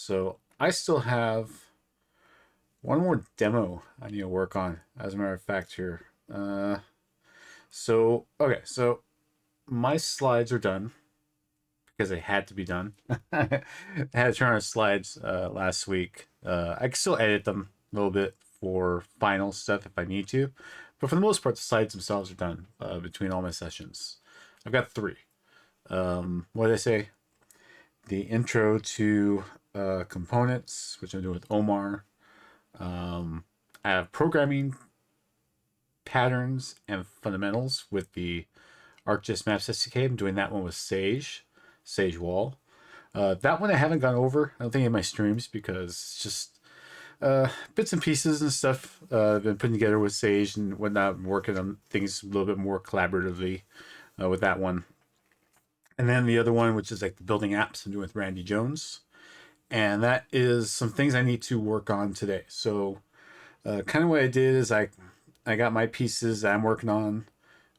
So I still have one more demo I need to work on, as a matter of fact, here. So my slides are done because they had to be done. I had to turn on slides last week. I can still edit them a little bit for final stuff if I need to, but for the most part, the slides themselves are done between all my sessions. I've got three. What did I say? The intro to components, which I'm doing with Omar. I have programming patterns and fundamentals with the ArcGIS Maps SDK. I'm doing that one with Sage Wall. That one I haven't gone over, I don't think, in my streams because it's just bits and pieces and stuff I've been putting together with Sage and whatnot. I'm working on things a little bit more collaboratively with that one. And then the other one, which is like the building apps, I'm doing with Randy Jones. And that is some things I need to work on today. So kind of what I did is I got my pieces that I'm working on,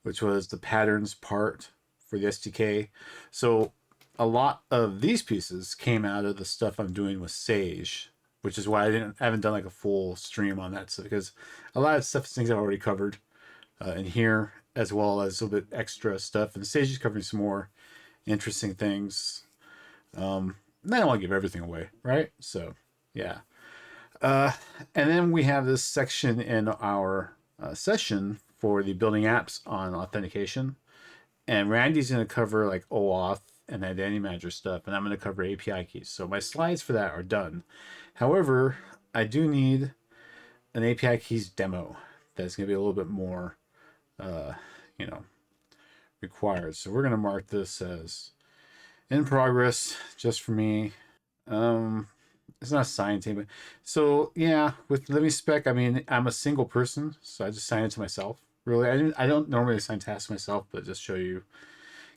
which was the patterns part for the SDK. So a lot of these pieces came out of the stuff I'm doing with Sage, which is why I haven't done like a full stream on that stuff, because a lot of stuff is things I've already covered in here, as well as a little bit extra stuff. And Sage is covering some more interesting things. I don't want to give everything away, right? So yeah. Uh, and then we have this section in our session for the building apps on authentication. And Randy's going to cover like OAuth and identity manager stuff, and I'm going to cover API keys. So my slides for that are done. However, I do need an API keys demo that's going to be a little bit more, uh, you know, required. So we're going to mark this as in progress just for me. It's not assigned to anybody. So yeah, with Living Spec, I mean, I'm a single person, so I just assign it to myself. Really, I don't normally assign tasks to myself, but just show you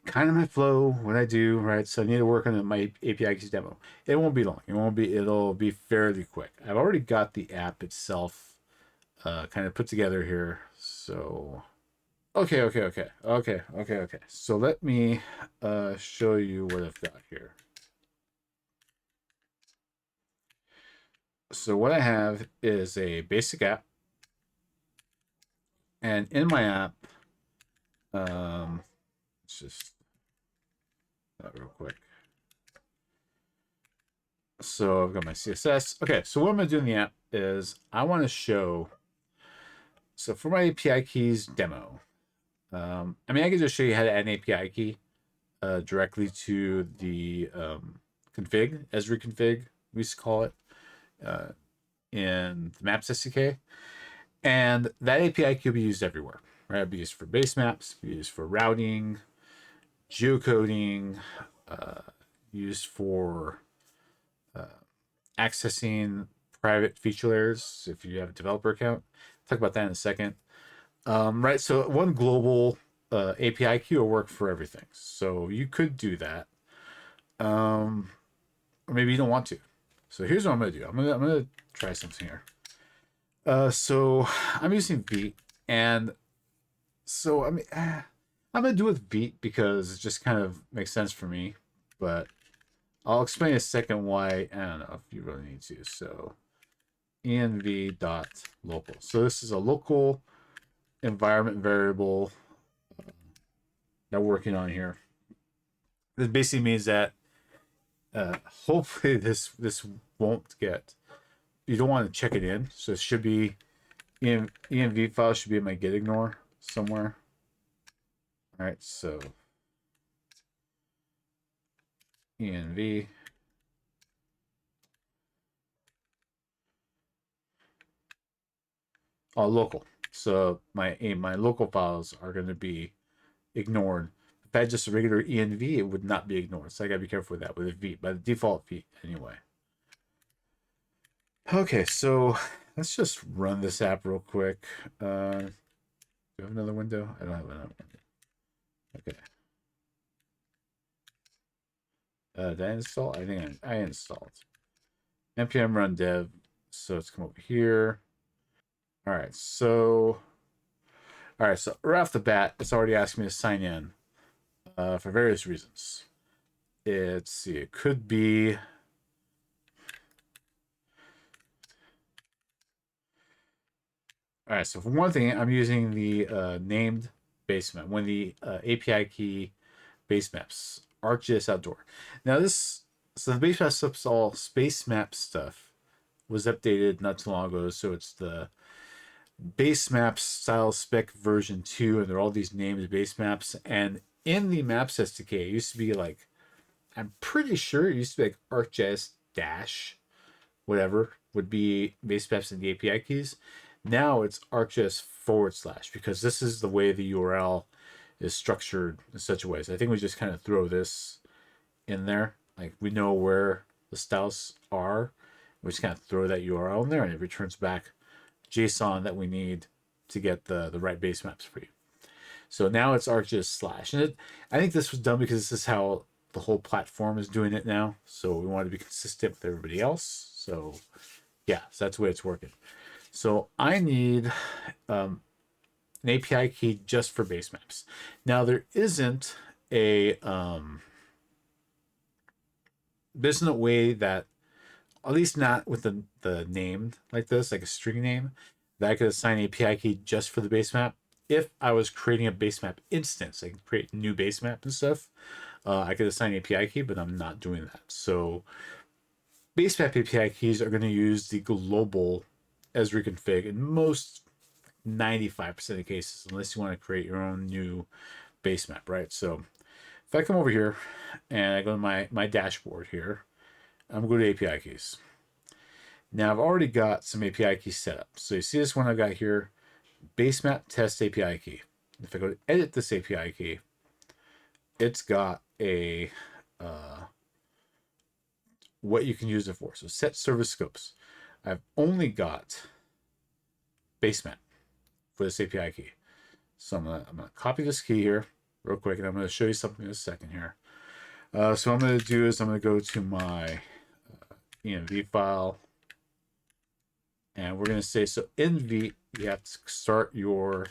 kind of my flow, what I do, right? So I need to work on my API keys demo. It won't be long. It'll be fairly quick. I've already got the app itself kind of put together here. So okay. So let me show you what I've got here. So what I have is a basic app, and in my app, let's just that real quick. So I've got my CSS. Okay, so what I'm gonna do in the app is I want to show. So for my API keys demo, I mean, I can just show you how to add an API key directly to the config, Esri config, we used to call it, in the Maps SDK. And that API key will be used everywhere, right? It'll be used for base maps, be used for routing, geocoding, used for accessing private feature layers if you have a developer account. Talk about that in a second. Right, so one global API key will work for everything. So you could do that, or maybe you don't want to. So here's what I'm gonna do. I'm gonna try something here. So I'm using Vite, and so I mean, I'm gonna do with Vite because it just kind of makes sense for me. But I'll explain in a second why. I don't know if you really need to. So env.local. So this is a local environment variable that we're working on here. This basically means that hopefully this won't get. You don't want to check it in, so it should be env file should be in my get ignore somewhere. All right, so env. Oh, local. So my local files are going to be ignored. If I had just a regular env, it would not be ignored. So I gotta be careful with that with a Vite, by the default Vite anyway. Okay, so let's just run this app real quick. Do I have another window? I don't have another window. Okay. Did I install? I think I installed. npm run dev. So let's come over here. All right, so right off the bat, it's already asking me to sign in for various reasons. It could be All right, so for one thing, I'm using the named base map, when the API key base maps, ArcGIS Outdoor. Now so the base map stuff's all space map stuff was updated not too long ago, so it's the base maps style spec version 2, and there are all these named base maps. And in the maps SDK, it used to be like, I'm pretty sure it used to be like ArcGIS dash whatever would be base maps in the API keys. Now it's ArcGIS / because this is the way the URL is structured in such a way. So I think we just kind of throw this in there. Like we know where the styles are. We just kind of throw that URL in there and it returns back JSON that we need to get the right base maps for you. So now it's ArcGIS /. And I think this was done because this is how the whole platform is doing it now. So we want to be consistent with everybody else. So yeah, so that's the way it's working. So I need an API key just for base maps. Now there isn't there's no way that, at least not with the named like this, like a string name, that I could assign API key just for the base map. If I was creating a base map instance, I can create new base map and stuff. I could assign API key, but I'm not doing that. So base map API keys are going to use the global Esri config in most 95% of the cases, unless you want to create your own new base map, right? So if I come over here and I go to my dashboard here, I'm going to go to API keys. Now I've already got some API keys set up. So you see this one I've got here, base map test API key. If I go to edit this API key, it's got a what you can use it for. So set service scopes. I've only got base map for this API key. So I'm gonna copy this key here real quick, and I'm gonna show you something in a second here. So what I'm gonna do is I'm gonna go to my env file, and we're gonna say, so in Vite you have to start your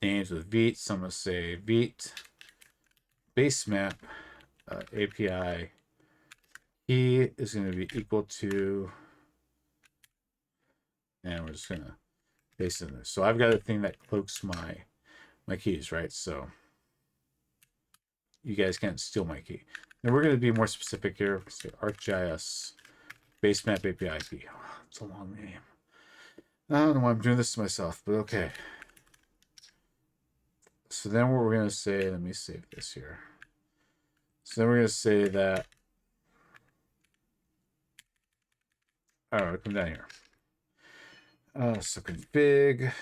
names with Vite. So I'm gonna say Vite base map API key is going to be equal to, and we're just going to paste in this. So I've got a thing that cloaks my keys, right? So you guys can't steal my key. Now we're going to be more specific here. Say ArcGIS base map API key. Oh, it's a long name. I don't know why I'm doing this to myself, but okay. So then what we're going to say, let me save this here. So then we're going to say that, all right, come down here. So config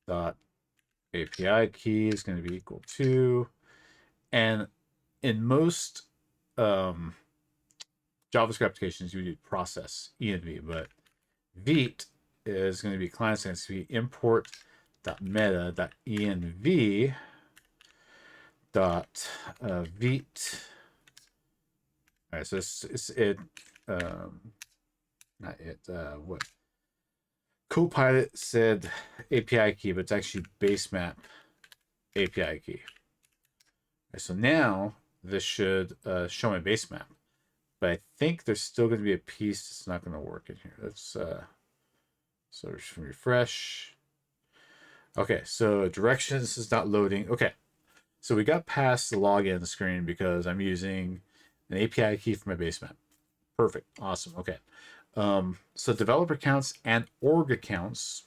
dot API key is going to be equal to, and in most JavaScript applications you do process env, but Vite is going to be client side. It's going to be import dot meta dot env dot Vite. All right, so it's it. Not it. What Copilot said API key, but it's actually base map API key. Okay, so now this should show my base map, but I think there's still going to be a piece that's not going to work in here. Let's so just refresh. Okay, so directions is not loading. Okay, so we got past the login screen because I'm using an API key for my base map. Perfect. Awesome. Okay. So developer accounts and org accounts,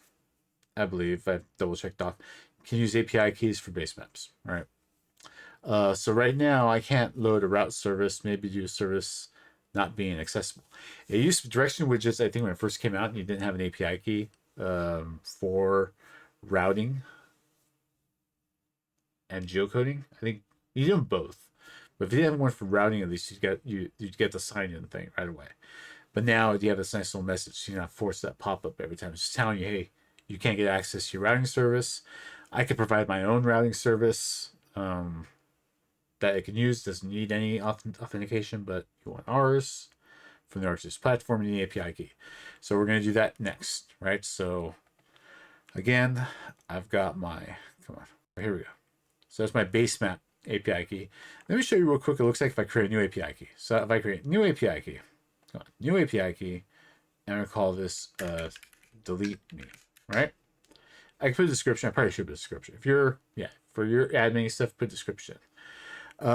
I believe, I've double checked doc, can use API keys for base maps. All right. So right now I can't load a route service, maybe due to service not being accessible. It used to be direction widgets, I think when it first came out and you didn't have an API key for routing and geocoding. I think you do them both. But if you didn't have one for routing, at least you get the sign-in thing right away. But now you have this nice little message, so you're not forced that pop-up every time. It's just telling you, hey, you can't get access to your routing service. I can provide my own routing service that it can use. Doesn't need any authentication, but you want ours from the ArcGIS platform and the API key. So we're going to do that next, right? So again, I've got my, come on, here we go. So that's my base map API key. Let me show you real quick. It looks like if I create a new API key. So if I create a new API key, new API key, and I'm gonna call this delete me, right? I can put a description. I probably should put a description. If you're, yeah, for your admin stuff, put description. These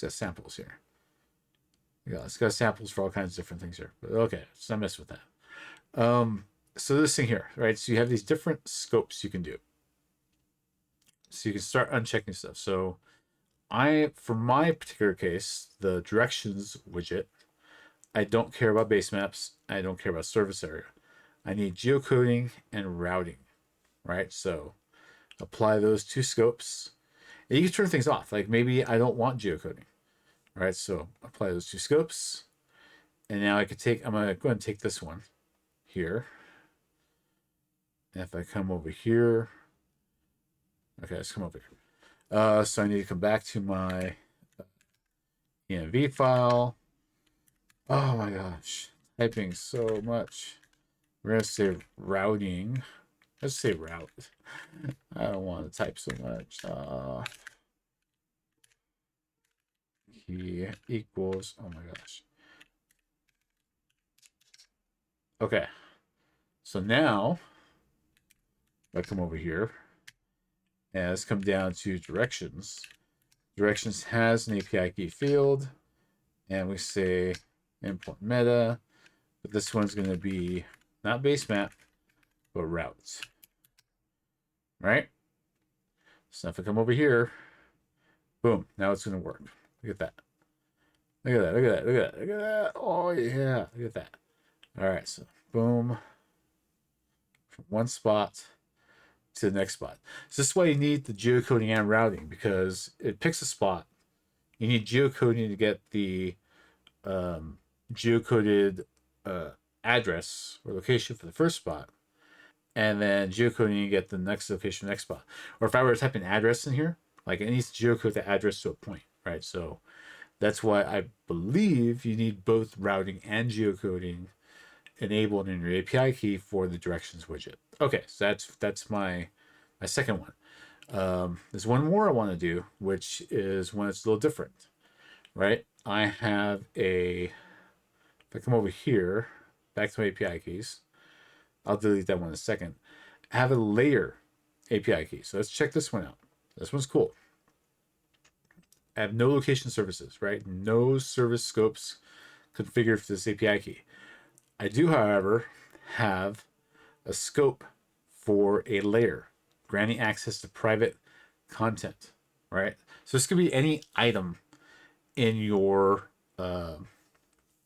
got samples here. Yeah, it's got samples for all kinds of different things here. But okay, so I mess with that. So this thing here, right? So you have these different scopes you can do. So you can start unchecking stuff. So for my particular case, the directions widget, I don't care about base maps. I don't care about service area. I need geocoding and routing, right? So apply those two scopes. And you can turn things off. Like maybe I don't want geocoding, right? So apply those two scopes. And now I'm going to go ahead and take this one here. And if I come over here, okay, let's come over here. So I need to come back to my env file. Oh my gosh, typing so much. We're going to say routing. Let's say route. I don't want to type so much. He equals, oh my gosh. Okay. So now, I come over here, and let's come down to directions. Directions has an API key field, and we say import meta, but this one's going to be not base map, but routes. Right? So if I come over here, boom, now it's going to work. Look at that. Look at that. Look at that. Look at that. Look at that. Oh, yeah. Look at that. All right. So, boom. From one spot to the next spot. So this is why you need the geocoding and routing, because it picks a spot. You need geocoding to get the geocoded address or location for the first spot. And then geocoding, you get the next location, next spot. Or if I were to type an address in here, like it needs to geocode the address to a point, right? So that's why I believe you need both routing and geocoding enabled in your API key for the directions widget. Okay, so that's my second one. There's one more I want to do, which is when it's a little different, right? I have if I come over here, back to my API keys, I'll delete that one in a second. I have a layer API key. So let's check this one out. This one's cool. I have no location services, right? No service scopes configured for this API key. I do, however, have a scope for a layer, granting access to private content, right? So this could be any item in your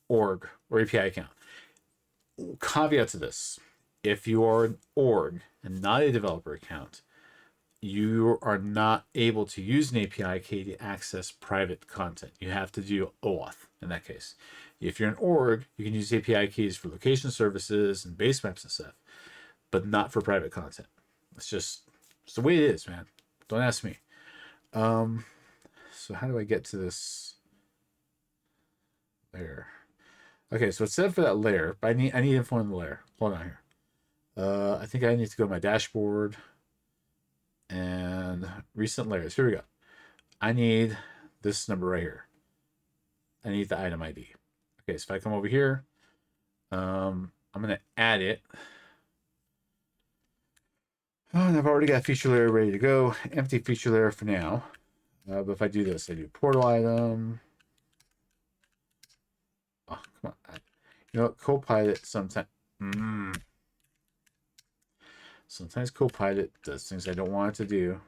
org or API account. Caveat to this: if you are an org and not a developer account, you are not able to use an API key to access private content. You have to do OAuth in that case. If you're an org, you can use API keys for location services and base maps and stuff, but not for private content. It's the way it is, man. Don't ask me. So how do I get to this layer? Okay, so it's set for that layer, but I need info on the layer. Hold on here. I think I need to go to my dashboard and recent layers. Here we go. I need this number right here. I need the item ID. Okay, so if I come over here, I'm going to add it. Oh, and I've already got feature layer ready to go. Empty feature layer for now. But if I do this, I do portal item. Oh, come on. You know what? Copilot sometimes. Sometimes Copilot does things I don't want it to do.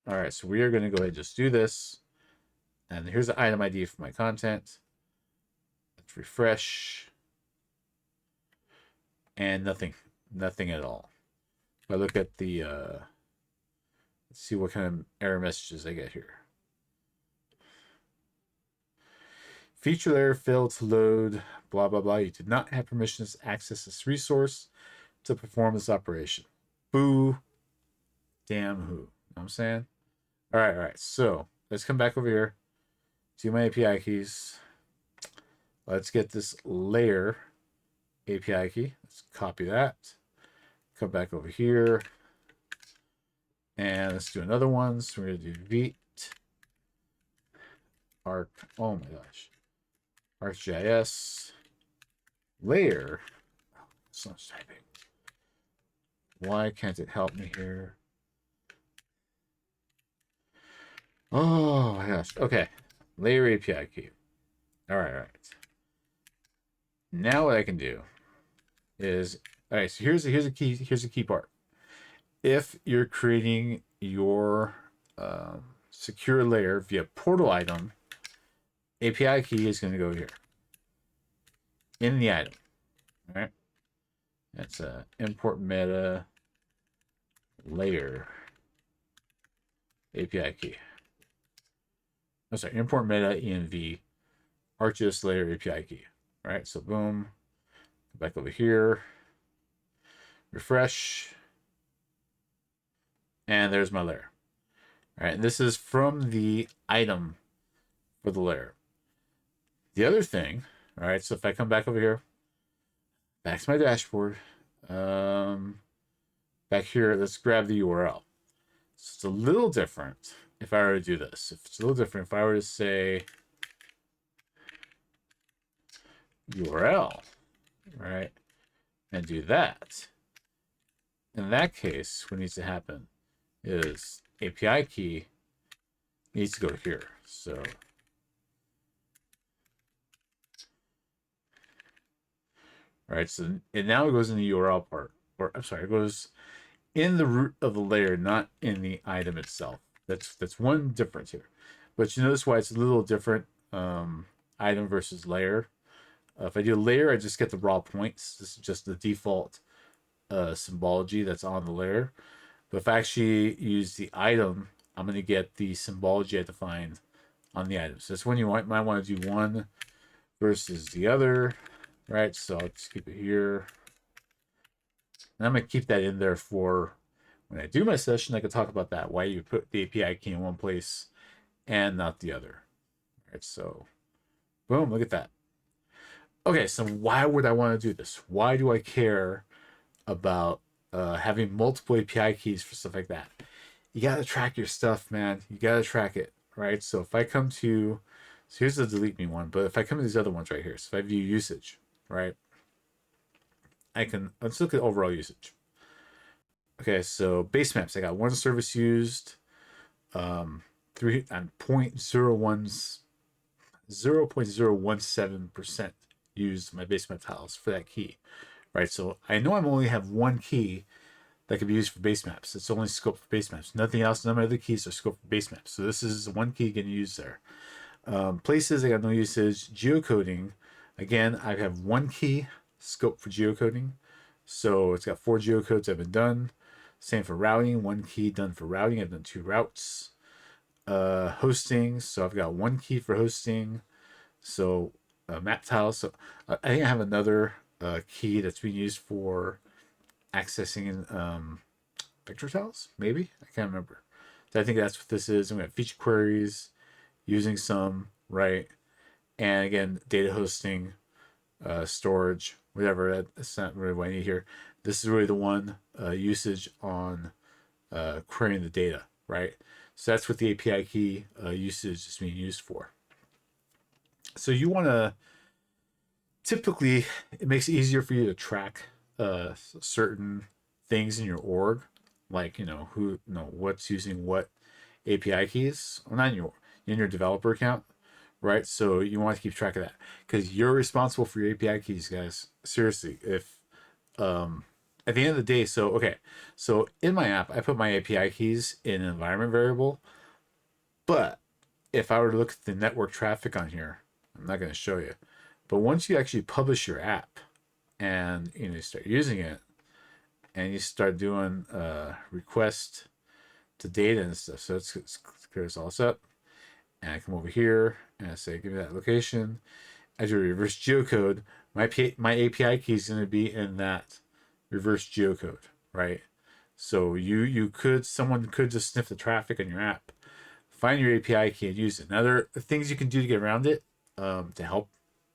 All right, so we are going to go ahead and just do this. And here's the item ID for my content. Let's refresh. And nothing at all. If I look at the, let's see what kind of error messages I get here. Feature layer failed to load, blah, blah, blah. You did not have permissions to access this resource to perform this operation. Boo. Damn who. You know what I'm saying? All right. So let's come back over here to my API keys. Let's get this layer API key. Let's copy that. Come back over here. And let's do another one. So we're going to do Vite. Arc. Oh my gosh. ArcGIS. layer. It's not typing. Why can't it help me here? Oh my gosh. Okay. Layer API key. All right, all right. Now what I can do is, all right, so here's a key part. If you're creating your secure layer via portal item, API key is going to go here in the item. All right. That's import meta layer API key. I'm sorry, import meta env ArcGIS layer API key. All right, so boom, go back over here, refresh, and there's my layer. All right, and this is from the item for the layer. The other thing, all right, so if I come back over here, back to my dashboard, back here, let's grab the URL. So it's a little different if I were to do this. If it's a little different, if I were to say URL, right, and do that, in that case, what needs to happen is API key needs to go here. So right, so now it goes in the URL part, or I'm sorry, it goes in the root of the layer, not in the item itself. That's one difference here. But you notice why it's a little different, item versus layer. If I do layer, I just get the raw points. This is just the default symbology that's on the layer. But if I actually use the item, I'm going to get the symbology I defined on the item. So that's when you might want to do one versus the other, right? So I'll just keep it here. And I'm going to keep that in there for when I do my session. I can talk about that, why you put the API key in one place and not the other. All right, so boom, look at that. Okay, so why would I want to do this? Why do I care about having multiple API keys for stuff like that? You got to track your stuff, man. You got to track it, right? So if I come to, so here's the delete me one, but if I come to these other ones right here, so if I view usage, right? Let's look at overall usage. Okay, so base maps, I got one service used, 3 on 0.017% used my base map tiles for that key, right? So I know I only have one key that can be used for base maps. It's only scoped for base maps. Nothing else, none of my other keys are scoped for base maps. So this is one key getting used there. Places, I got no usage. Geocoding, again, I have one key scoped for geocoding. So it's got 4 geocodes I've been done. Same for routing, one key done for routing. I've done 2 routes. Hosting, so I've got one key for hosting. So map tiles. So I think I have another key that's being used for accessing vector tiles. Maybe I can't remember. So I think that's what this is. And we have feature queries, using some, right, and again data hosting, storage, whatever. That's not really what I need here. This is really the one usage on querying the data, right? So that's what the API key usage is being used for. So you want to typically, it makes it easier for you to track certain things in your org, like what's using what API keys, well, not in your developer account, right? So you want to keep track of that because you're responsible for your API keys, guys. Seriously, if at the end of the day, so in my app, I put my API keys in an environment variable, but if I were to look at the network traffic on here, I'm not going to show you, but once you actually publish your app and you start using it and you start doing request to data and stuff, so it's clear all this up, and I come over here and I say give me that location. As you reverse geocode, my API key is going to be in that reverse geocode, right? So someone could just sniff the traffic on your app, find your API key and use it. Now there are things you can do to get around it to help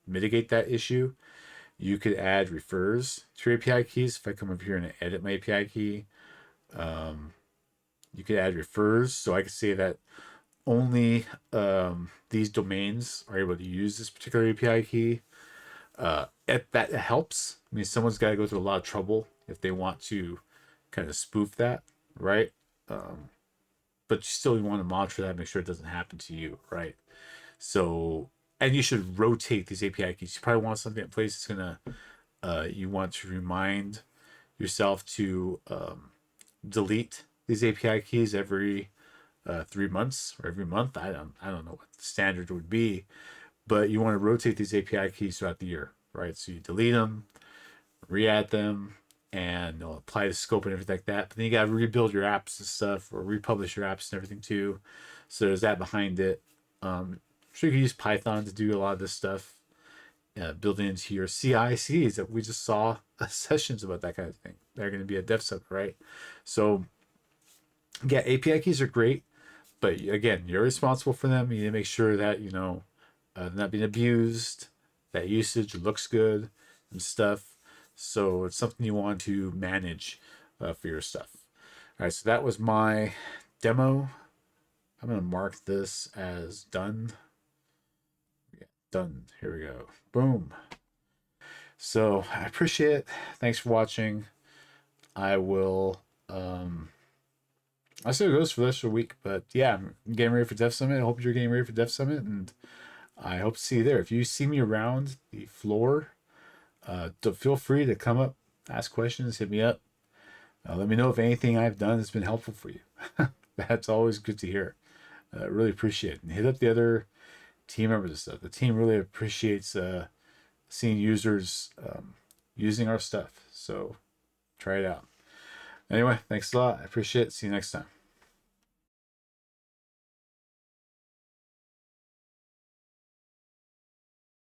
mitigate that issue. You could add refers to your API keys. If I come over here and edit my API key, you could add refers. So I could say that only these domains are able to use this particular API key. That helps. I mean, someone's got to go through a lot of trouble if they want to kind of spoof that, right? Um, but you still want to monitor that, make sure it doesn't happen to you, right? So, and you should rotate these API keys. You probably want something in place that's gonna, you want to remind yourself to delete these API keys every 3 months or every month. I don't know what the standard would be, but you want to rotate these API keys throughout the year, right? So you delete them, re-add them, and apply the scope and everything like that. But then you got to rebuild your apps and stuff, or republish your apps and everything too. So there's that behind it. I'm sure you can use Python to do a lot of this stuff, building into your CI/CDs that we just saw sessions about that kind of thing. They're going to be a DevSummit, right? So yeah, API keys are great, but again, you're responsible for them. You need to make sure that they're not being abused, that usage looks good and stuff. So it's something you want to manage for your stuff. All right, so that was my demo. I'm going to mark this as done. Yeah, done. Here we go. Boom. So I appreciate it. Thanks for watching. I will I see how it goes for the rest of the week, but yeah, I'm getting ready for DevSummit. I hope you're getting ready for DevSummit, and I hope to see you there. If you see me around the floor, feel free to come up, ask questions, hit me up. Let me know if anything I've done has been helpful for you. That's always good to hear. Really appreciate it. And hit up the other team members and stuff. The team really appreciates seeing users using our stuff. So try it out. Anyway, thanks a lot. I appreciate it. See you next time.